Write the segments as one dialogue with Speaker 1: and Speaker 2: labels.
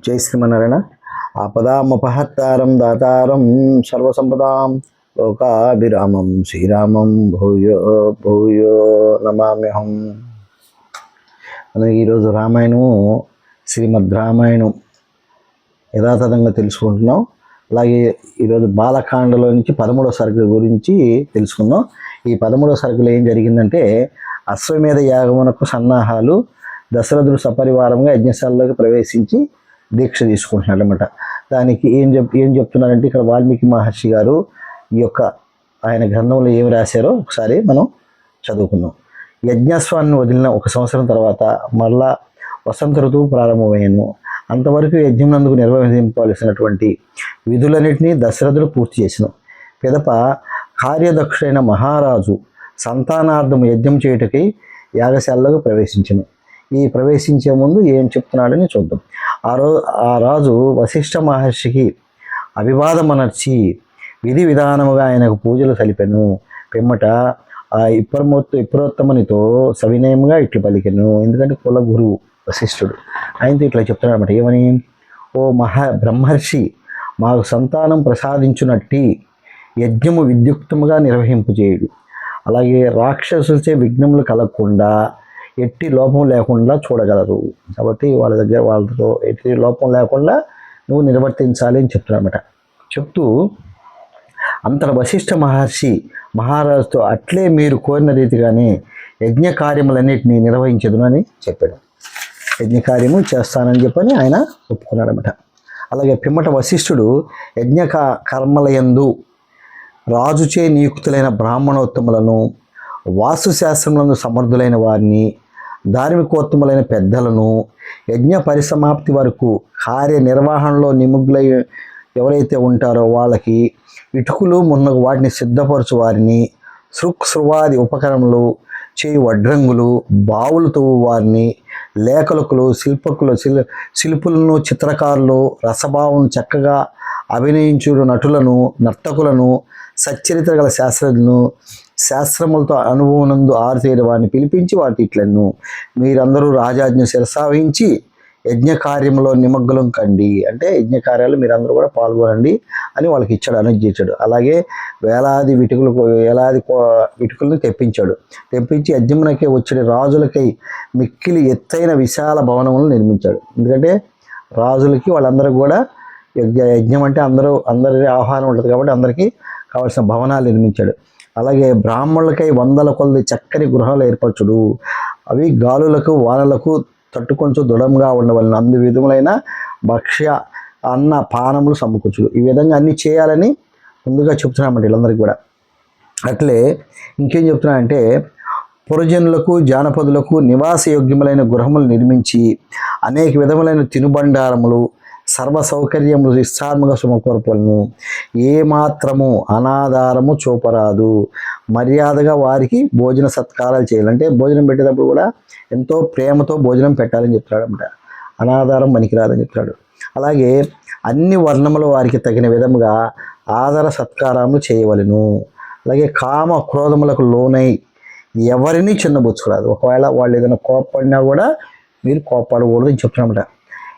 Speaker 1: జై శ్రీమన్నారాయణ. ఆపదామపహత్తారం దాతారం సర్వసంపదాం లోకాభిరామం శ్రీరామం భూయో భూయో నమామ్యహం. మనం ఈరోజు రామాయణము శ్రీమద్ రామాయణం యథాతథంగా తెలుసుకుంటున్నాం. అలాగే ఈరోజు బాలకాండలో నుంచి 13వ సర్గ గురించి తెలుసుకుందాం. ఈ 13వ సర్గలో ఏం జరిగిందంటే, అశ్వమేధ యాగమునకు సన్నాహాలు, దశరథుడు సపరివారంగా యజ్ఞశాలలోకి ప్రవేశించి దీక్ష తీసుకుంటున్నాడు అనమాట. దానికి ఏం చెప్తున్నారంటే, ఇక్కడ వాల్మీకి మహర్షి గారు ఈ యొక్క ఆయన గ్రంథంలో ఏమి రాశారో ఒకసారి మనం చదువుకుందాం. యజ్ఞస్వాన్ని వదిలిన 1 సంవత్సరం తర్వాత మళ్ళా వసంత ఋతువు ప్రారంభమయ్యాను. అంతవరకు యజ్ఞమునందుకు నిర్వహింపవలసినటువంటి విధులన్నింటినీ దశరథుడు పూర్తి చేసిన పిదప కార్యదక్షుడైన మహారాజు సంతానార్థం యజ్ఞం చేయుటకై యాగశాలలోకి ప్రవేశించను. ఈ ప్రవేశించే ముందు ఏం చెప్తున్నాడని చూద్దాం. ఆ రాజు వశిష్ఠ మహర్షికి అభివాదమనర్చి విధి విధానముగా ఆయనకు పూజలు సలిపెను. పిమ్మట ఆ ఇప్రోత్తమునితో సవినయముగా ఇట్లు పలికెను. ఎందుకంటే కుల గురువు వశిష్ఠుడు. ఆయనతో ఇట్లా చెప్తున్నాడు అనమాట. ఏమని? ఓ బ్రహ్మర్షి, మాకు సంతానం ప్రసాదించునట్టి యజ్ఞము విద్యుక్తముగా నిర్వహింపజేయుడు. అలాగే రాక్షసులచే విఘ్నములు కలగకుండా ఎట్టి లోపం లేకుండా చూడగలరు. కాబట్టి వాళ్ళతో ఎట్టి లోపం లేకుండా నువ్వు నిర్వర్తించాలి అని చెప్తున్నాడనమాట. చెప్తూ అంతట వశిష్ఠ మహర్షి మహారాజుతో అట్లే మీరు కోరిన రీతిగానే యజ్ఞ కార్యములన్నిటినీ నిర్వహించదును అని చెప్పాడు. యజ్ఞ కార్యము చేస్తానని చెప్పని ఆయన ఒప్పుకున్నాడనమాట. అలాగే పిమ్మట వశిష్ఠుడు యజ్ఞ కర్మలయందు రాజుచే నియుక్తులైన బ్రాహ్మణోత్తములను, వాస్తుశాస్త్రములందు సమర్థులైన వారిని, ధార్మికోత్తములైన పెద్దలను, యజ్ఞ పరిసమాప్తి వరకు కార్యనిర్వహణలో నిమగ్నులై ఎవరైతే ఉంటారో వాళ్ళకి ఇటుకులు మున్నగు వాటిని సిద్ధపరచు వారిని, శృవాది ఉపకరణములు చేయి వడ్రంగులు, బావులు తవ్వు వారిని, లేఖకులు, శిల్పులను, చిత్రకారులు, రసభావం చక్కగా అభినయించుడు నటులను, నర్తకులను, సచ్చరిత్ర గల శాస్త్రజ్ఞులను, శాస్త్రములతో అనుభవనందు ఆరుతేరి వారిని పిలిపించి వాటి ఇట్లను మీరందరూ రాజాజ్ఞ శిరసావహించి యజ్ఞ కార్యంలో నిమగ్నం కండి. అంటే యజ్ఞ కార్యాలు మీరందరూ కూడా పాల్గొనండి అని వాళ్ళకి ఇచ్చాడు, అనుజ్ఞించాడు. అలాగే వేలాది ఇటుకలను తెప్పించి యజ్ఞమునకే వచ్చిన రాజులకై మిక్కిలి ఎత్తైన విశాల భవనములను నిర్మించాడు. ఎందుకంటే రాజులకి వాళ్ళందరూ కూడా యజ్ఞం అంటే అందరి ఆహ్వానం ఉంటుంది కాబట్టి అందరికీ కావాల్సిన భవనాలు నిర్మించాడు. అలాగే బ్రాహ్మణులకై 100 కొలది చక్కని గృహాలు ఏర్పరచుడు. అవి గాలులకు వానలకు తట్టుకొంచు దృఢంగా ఉండవలను. అందు విధములైన భక్ష్య అన్న పానములు సమకూర్చుడు. ఈ విధంగా అన్నీ చేయాలని ముందుగా చెప్తున్నామండి వీళ్ళందరికీ కూడా. అట్లే ఇంకేం చెప్తున్నా అంటే, పురజనులకు జానపదులకు నివాస యోగ్యములైన గృహములు నిర్మించి అనేక విధములైన తినుబండారములు సర్వ సౌకర్యములు విస్తారముగా సమకూర్పలను. ఏమాత్రము అనాధారము చూపరాదు. మర్యాదగా వారికి భోజన సత్కారాలు చేయాలంటే భోజనం పెట్టేటప్పుడు కూడా ఎంతో ప్రేమతో భోజనం పెట్టాలని చెప్తాడు అన్నమాట. అనాధారం పనికిరాదని చెప్తాడు. అలాగే అన్ని వర్ణముల వారికి తగిన విధముగా ఆదర సత్కారములు చేయవలెను. అలాగే కామ క్రోధములకు లోనై ఎవరిని చిన్నబుచ్చుకోరాదు. ఒకవేళ వాళ్ళు ఏదైనా కోప్పడినా కూడా మీరు కోప్పడకూడదు అని చెప్తున్నమాట.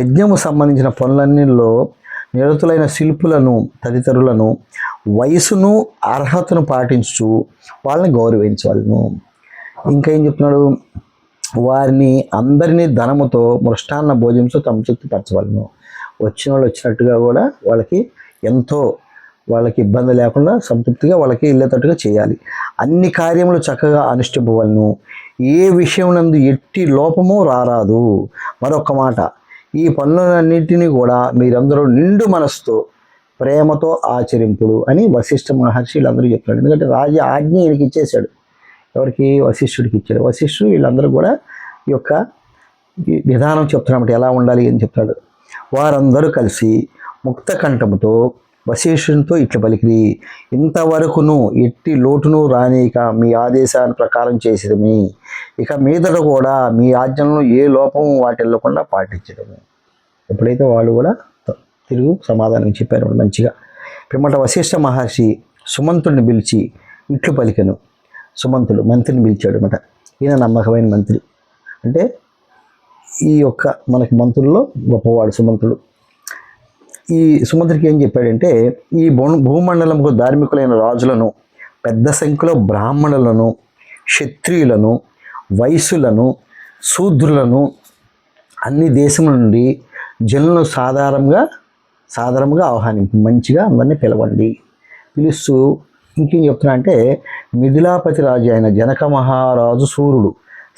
Speaker 1: యజ్ఞము సంబంధించిన పనులన్నిలో నిరతులైన శిల్పులను తదితరులను వయసును అర్హతను పాటించు వాళ్ళని గౌరవించవలను. ఇంకా ఏం చెప్తున్నాడు? వారిని అందరినీ ధనముతో మృష్టాన్న భోజనంతో సంతృప్తిపరచవలను. వచ్చిన వాళ్ళు వచ్చినట్టుగా కూడా వాళ్ళకి ఇబ్బంది లేకుండా సంతృప్తిగా వాళ్ళకి వెళ్ళేటట్టుగా చేయాలి. అన్ని కార్యములు చక్కగా అనుష్ఠింపవలను. ఏ విషయం నందు ఎట్టి లోపము రారాదు. మరొక మాట, ఈ పనులన్నింటినీ కూడా మీరందరూ నిండు మనసుతో ప్రేమతో ఆచరింపుడు అని వశిష్ఠ మహర్షి వీళ్ళందరూ చెప్తాడు. ఎందుకంటే రాజ ఆజ్ఞ ఈయనకి ఇచ్చేశాడు. ఎవరికి? వశిష్ఠుడికి ఇచ్చాడు. వశిష్ఠుడు వీళ్ళందరూ కూడా ఈ యొక్క విధానం చెప్తున్నమాట, ఎలా ఉండాలి అని చెప్తాడు. వారందరూ కలిసి ముక్త కంఠముతో వశిష్ఠునితో ఇట్లా పలికిరి. ఇంతవరకును ఎట్టి లోటును రానిక మీ ఆదేశాన్ని ప్రకారం చేసేదమి. ఇక మీదట కూడా మీ ఆజ్ఞలను ఏ లోపము వాటిల్లకుండా పాటించడము. ఎప్పుడైతే వాళ్ళు కూడా తిరుగు సమాధానం చెప్పారు మంచిగా. పిమ్మట వశిష్ఠ మహర్షి సుమంతుడిని పిలిచి ఇట్లు పలికెను. సుమంతుడు మంత్రిని పిలిచాడు అనమాట. ఈయన నమ్మకమైన మంత్రి. అంటే ఈ యొక్క మనకి మంత్రుల్లో గొప్పవాడు సుమంత్రుడు. ఈ సుమంత్రుడికి ఏం చెప్పాడంటే, ఈ భూమండలంకు ధార్మికులైన రాజులను, పెద్ద సంఖ్యలో బ్రాహ్మణులను, క్షత్రియులను, వైశ్యులను, శూద్రులను, అన్ని దేశముల నుండి జనులను సాధారణంగా ఆహ్వానింపు, మంచిగా అందరినీ పిలవండి. పిలుస్తూ ఇంకేం చెప్తున్నా అంటే, మిథిలాపతి రాజు అయిన జనక మహారాజు సూర్యుడు,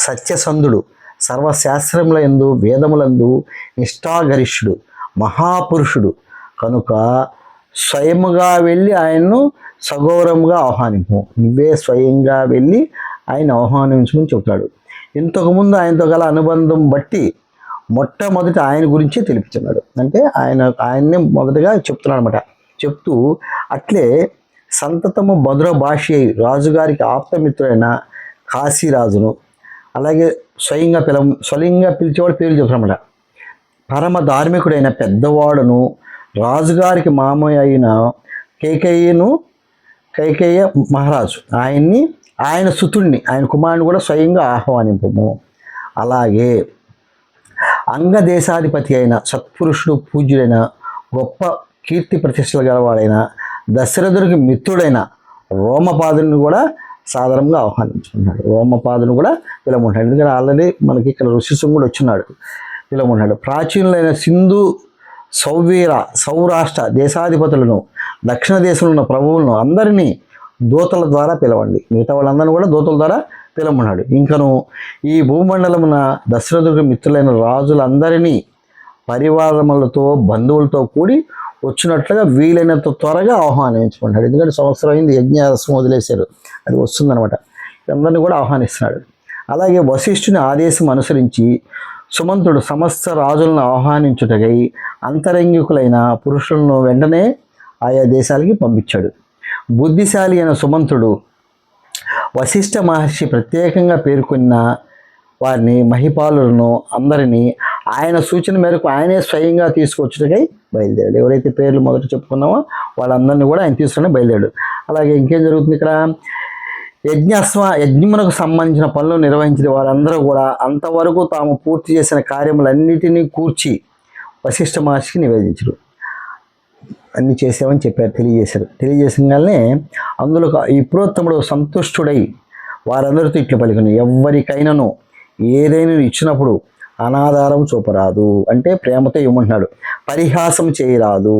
Speaker 1: సత్యసంధుడు, సర్వశాస్త్రములందు వేదములందు నిష్ఠాగరిష్ఠుడు, మహాపురుషుడు కనుక స్వయముగా వెళ్ళి ఆయన్ను సగౌరవంగా ఆహ్వానింపు. నువ్వే స్వయంగా వెళ్ళి ఆయన ఆహ్వానించమని చెప్తాడు. ఇంతకుముందు ఆయనతో గల అనుబంధం బట్టి మొట్టమొదటి ఆయన గురించి తెలుపుతున్నాడు. అంటే ఆయన్నే మొదటగా చెప్తున్నాడు అనమాట. చెప్తూ అట్లే సంతతము మధుర భాష రాజుగారికి ఆప్తమిత్రుడైన కాశీరాజును, అలాగే స్వయంగా పిలిచేవాడు పేరు చెప్తామన్నమాట. పరమ ధార్మికుడైన పెద్దవాడును, రాజుగారికి మామయ్య అయిన కైకేయ మహారాజు ఆయన సుతుడిని, ఆయన కుమారుని కూడా స్వయంగా ఆహ్వానింపము. అలాగే అంగదేశాధిపతి అయిన సత్పురుషుడు, పూజ్యుడైన, గొప్ప కీర్తి ప్రతిష్టలు గలవాడైన, దశరథుడికి మిత్రుడైన రోమపాదుని కూడా సాధారణంగా ఆహ్వానించుకున్నాడు. రోమపాదుని కూడా పిలవమంటాడు. ఎందుకంటే ఆల్రెడీ మనకి ఇక్కడ ఋషిశృంగుడు వచ్చినాడు, పిలవమంటాడు. ప్రాచీనులైన సింధు, సౌరాష్ట్ర దేశాధిపతులను, దక్షిణ దేశంలో ఉన్న ప్రభువులను అందరినీ దూతల ద్వారా పిలవండి. మిగతా వాళ్ళందరినీ కూడా దూతల ద్వారా పిలవమన్నాడు. ఇంకను ఈ భూమండలమున దశరథుడికి మిత్రులైన రాజులందరినీ పరివారములతో, బంధువులతో కూడి వచ్చినట్లుగా వీలైనంత త్వరగా ఆహ్వానించుకుంటాడు. ఎందుకంటే సంవత్సరం అయింది, యజ్ఞరసం వదిలేశారు, అది వస్తుందన్నమాట. అందరినీ కూడా ఆహ్వానిస్తున్నాడు. అలాగే వశిష్ఠుని ఆదేశం అనుసరించి సుమంతుడు సమస్త రాజులను ఆహ్వానించుటకై అంతరంగికులైన పురుషులను వెంటనే ఆయా దేశాలకి పంపించాడు. బుద్ధిశాలి అయిన సుమంతుడు వశిష్ఠ మహర్షి ప్రత్యేకంగా పేర్కొన్న వారిని, మహిపాలులను అందరినీ ఆయన సూచన మేరకు ఆయనే స్వయంగా తీసుకొచ్చుటకై బయలుదేరాడు. ఎవరైతే పేర్లు మొదట చెప్పుకున్నామో వాళ్ళందరినీ కూడా ఆయన తీసుకుని బయలుదేరాడు. అలాగే ఇంకేం జరుగుతుంది ఇక్కడ, యజ్ఞమునకు సంబంధించిన పనులు నిర్వహించిన వారందరూ కూడా అంతవరకు తాము పూర్తి చేసిన కార్యములన్నిటినీ కూర్చి వశిష్ఠ మహర్షికి నివేదించరు. అన్ని చేసామని చెప్పారు, తెలియజేసగానే అందులో ఈ పురోత్తముడు సంతుష్టుడై వారందరితో ఇట్లు పలికను, ఎవరికైనాను ఏదైనా ఇచ్చినప్పుడు అనాధారం చూపరాదు, అంటే ప్రేమతో ఇవ్వమంటున్నాడు. పరిహాసం చేయరాదు.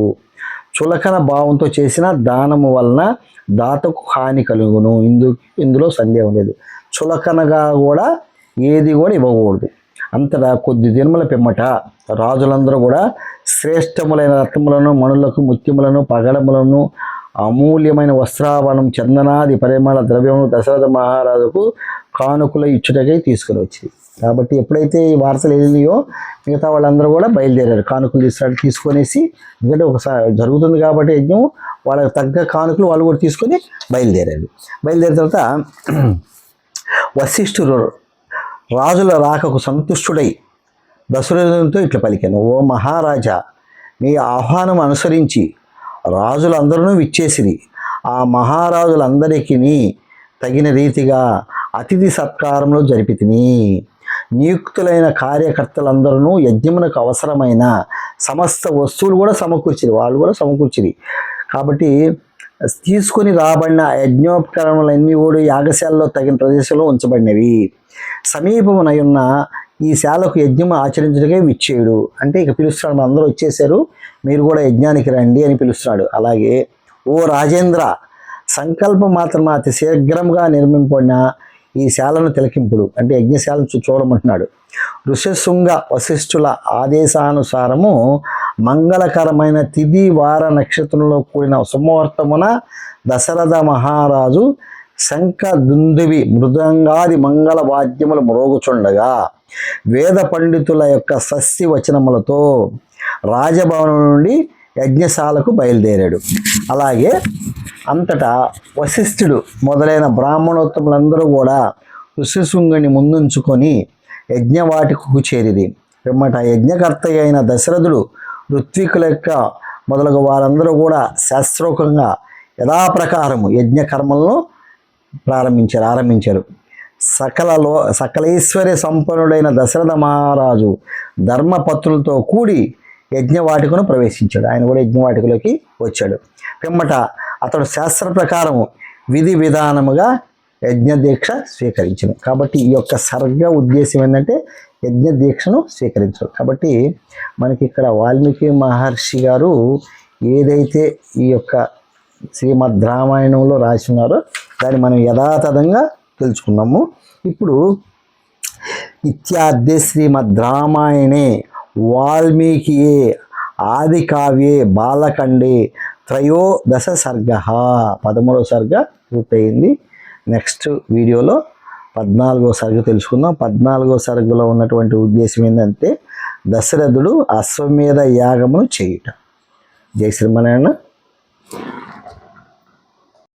Speaker 1: చులకన భావంతో చేసిన దానము వలన దాతకు హాని కలుగును. ఇందులో సందేహం లేదు. చులకనగా కూడా ఏది కూడా ఇవ్వకూడదు. అంతటా కొద్ది దినముల పిమ్మట రాజులందరూ కూడా శ్రేష్టములైన రత్నములను, మణులకు, ముత్యములను, పగడములను, అమూల్యమైన వస్త్రాభరణం, చందనాది పరిమళ ద్రవ్యమును దశరథ మహారాజుకు కానుకల ఇచ్చుటకై తీసుకుని వచ్చింది. కాబట్టి ఎప్పుడైతే ఈ వార్తలు వెళ్ళినాయో మిగతా వాళ్ళందరూ కూడా బయలుదేరారు. కానుకలు తీసుకొనేసి, ఎందుకంటే ఒకసారి జరుగుతుంది కాబట్టి యజ్ఞం, వాళ్ళకి తగ్గ కానుకలు వాళ్ళు కూడా తీసుకొని బయలుదేరారు. బయలుదేరిన తర్వాత వశిష్ఠుడు రాజుల రాకకు సంతుష్టుడై దశరథునితో ఇట్లా పలికాను, ఓ మహారాజా, మీ ఆహ్వానం అనుసరించి రాజులందరూ విచ్చేసిరి. ఆ మహారాజులందరికీ తగిన రీతిగా అతిథి సత్కారంలో జరిపితిని. నియుక్తులైన కార్యకర్తలందరూ యజ్ఞమునకు అవసరమైన సమస్త వస్తువులు కూడా సమకూర్చిరి, వాళ్ళు కూడా సమకూర్చిరి. కాబట్టి తీసుకొని రాబడిన యజ్ఞోపకరణలన్నీ కూడా యాగశాలలో తగిన ప్రదేశంలో ఉంచబడినవి. సమీపమునయున్న ఈ శాలకు యజ్ఞం ఆచరించడమే విచ్చేయుడు. అంటే ఇక పిలుస్తున్నాడు, అందరూ వచ్చేసారు, మీరు కూడా యజ్ఞానికి రండి అని పిలుస్తున్నాడు. అలాగే ఓ రాజేంద్ర, సంకల్పం మాత్రం అతి శీఘ్రంగా నిర్మింపబడిన ఈ శాలను తిలకింపుడు, అంటే యజ్ఞశాలను చూడమంటున్నాడు. ఋషశృంగ వశిష్ఠుల ఆదేశానుసారము మంగళకరమైన తిథి వార నక్షత్రంలో కూడిన సుముహూర్తమున దశరథ మహారాజు శంఖ, దుందువి, మృదంగాది మంగళ వాద్యములు మ్రోగుచుండగా వేద పండితుల యొక్క సస్య వచనములతో రాజభవనం నుండి యజ్ఞశాలకు బయలుదేరాడు. అలాగే అంతటా వశిష్ఠుడు మొదలైన బ్రాహ్మణోత్తములందరూ కూడా ఋషిశృంగుని ముందుంచుకొని యజ్ఞవాటికకు చేరిది. పిమ్మట యజ్ఞకర్త అయిన దశరథుడు, ఋత్వికుల యొక్క మొదలగు వారందరూ కూడా శాస్త్రోక్తంగా యథాప్రకారము యజ్ఞకర్మలను ఆరంభించారు. సకలైశ్వర్య సంపన్నుడైన దశరథ మహారాజు ధర్మపత్రులతో కూడి యజ్ఞవాటికను ప్రవేశించాడు. ఆయన కూడా యజ్ఞవాటికలోకి వచ్చాడు. పిమ్మట అతడు శాస్త్ర ప్రకారం విధి విధానముగా యజ్ఞ దీక్ష స్వీకరించను. కాబట్టి ఈ యొక్క సర్గ ఉద్దేశం ఏంటంటే యజ్ఞ దీక్షను స్వీకరించడం. కాబట్టి మనకి ఇక్కడ వాల్మీకి మహర్షి గారు ఏదైతే ఈ యొక్క శ్రీమద్ రామాయణంలో రాసి ఉన్నారో దాన్ని మనం యథాతథంగా తెలుసుకున్నాము. ఇప్పుడు ఇత్యాద్య శ్రీమద్ రామాయణే వాల్మీకియే ఆది కావ్యే బాలకండే త్రయోదశ సర్గ 13వ సర్గ పూర్తయింది. నెక్స్ట్ వీడియోలో 14వ సర్గ తెలుసుకుందాం. 14వ సర్గలో ఉన్నటువంటి ఉద్దేశం ఏంటంటే దశరథుడు అశ్వమేధ యాగమును చేయుట. జై శ్రీమన్నారాయణ.